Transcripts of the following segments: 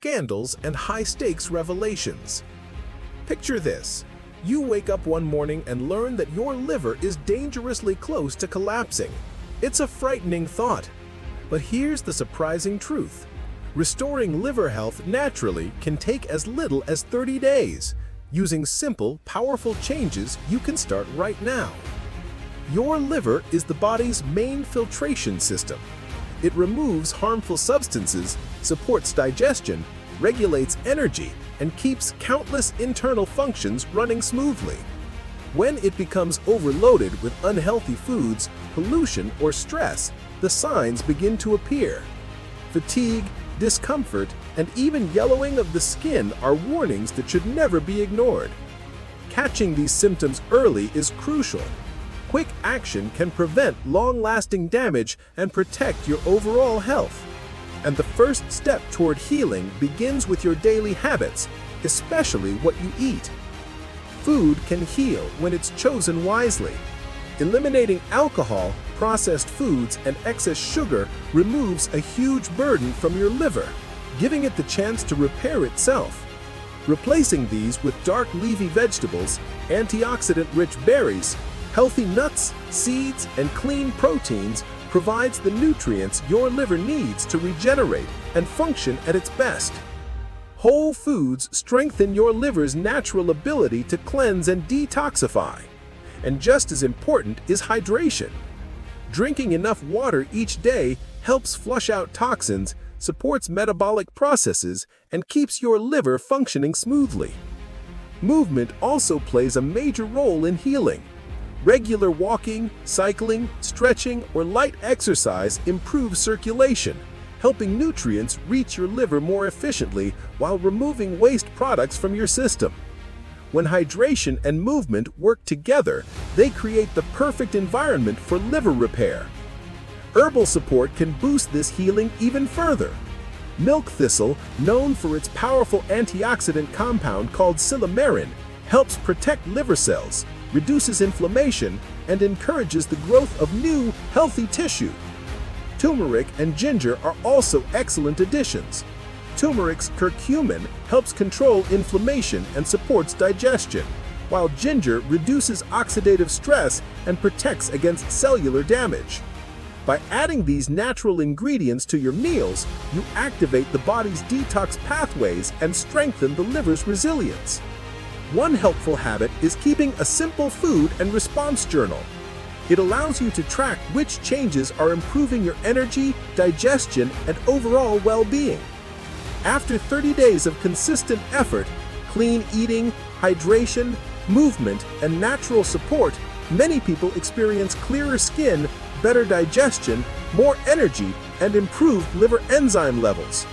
scandals and high-stakes revelations. Picture this. You wake up one morning and learn that your liver is dangerously close to collapsing. It's a frightening thought. But here's the surprising truth. Restoring liver health naturally can take as little as 30 days. Using simple, powerful changes, you can start right now. Your liver is the body's main filtration system. It removes harmful substances, supports digestion, regulates energy, and keeps countless internal functions running smoothly. When it becomes overloaded with unhealthy foods, pollution, or stress, the signs begin to appear. Fatigue, discomfort, and even yellowing of the skin are warnings that should never be ignored. Catching these symptoms early is crucial. Quick action can prevent long-lasting damage and protect your overall health. And the first step toward healing begins with your daily habits, especially what you eat. Food can heal when it's chosen wisely. Eliminating alcohol, processed foods, and excess sugar removes a huge burden from your liver, giving it the chance to repair itself. Replacing these with dark leafy vegetables, antioxidant-rich berries, healthy nuts, seeds, and clean proteins provides the nutrients your liver needs to regenerate and function at its best. Whole foods strengthen your liver's natural ability to cleanse and detoxify. And just as important is hydration. Drinking enough water each day helps flush out toxins, supports metabolic processes, and keeps your liver functioning smoothly. Movement also plays a major role in healing. Regular walking, cycling, stretching, or light exercise improves circulation, helping nutrients reach your liver more efficiently while removing waste products from your system. When hydration and movement work together, they create the perfect environment for liver repair. Herbal support can boost this healing even further. Milk thistle, known for its powerful antioxidant compound called silymarin, helps protect liver cells, reduces inflammation, and encourages the growth of new, healthy tissue. Turmeric and ginger are also excellent additions. Turmeric's curcumin helps control inflammation and supports digestion, while ginger reduces oxidative stress and protects against cellular damage. By adding these natural ingredients to your meals, you activate the body's detox pathways and strengthen the liver's resilience. One helpful habit is keeping a simple food and response journal. It allows you to track which changes are improving your energy, digestion, and overall well-being. After 30 days of consistent effort, clean eating, hydration, movement, and natural support, many people experience clearer skin, better digestion, more energy, and improved liver enzyme levels.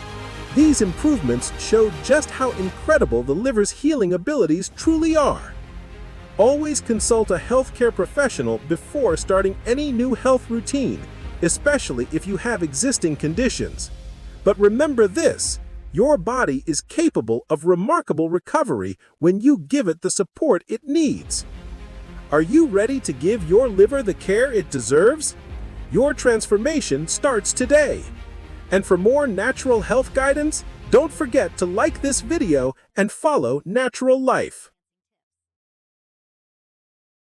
These improvements show just how incredible the liver's healing abilities truly are. Always consult a healthcare professional before starting any new health routine, especially if you have existing conditions. But remember this, your body is capable of remarkable recovery when you give it the support it needs. Are you ready to give your liver the care it deserves? Your transformation starts today. And for more natural health guidance, don't forget to like this video and follow Natural Life.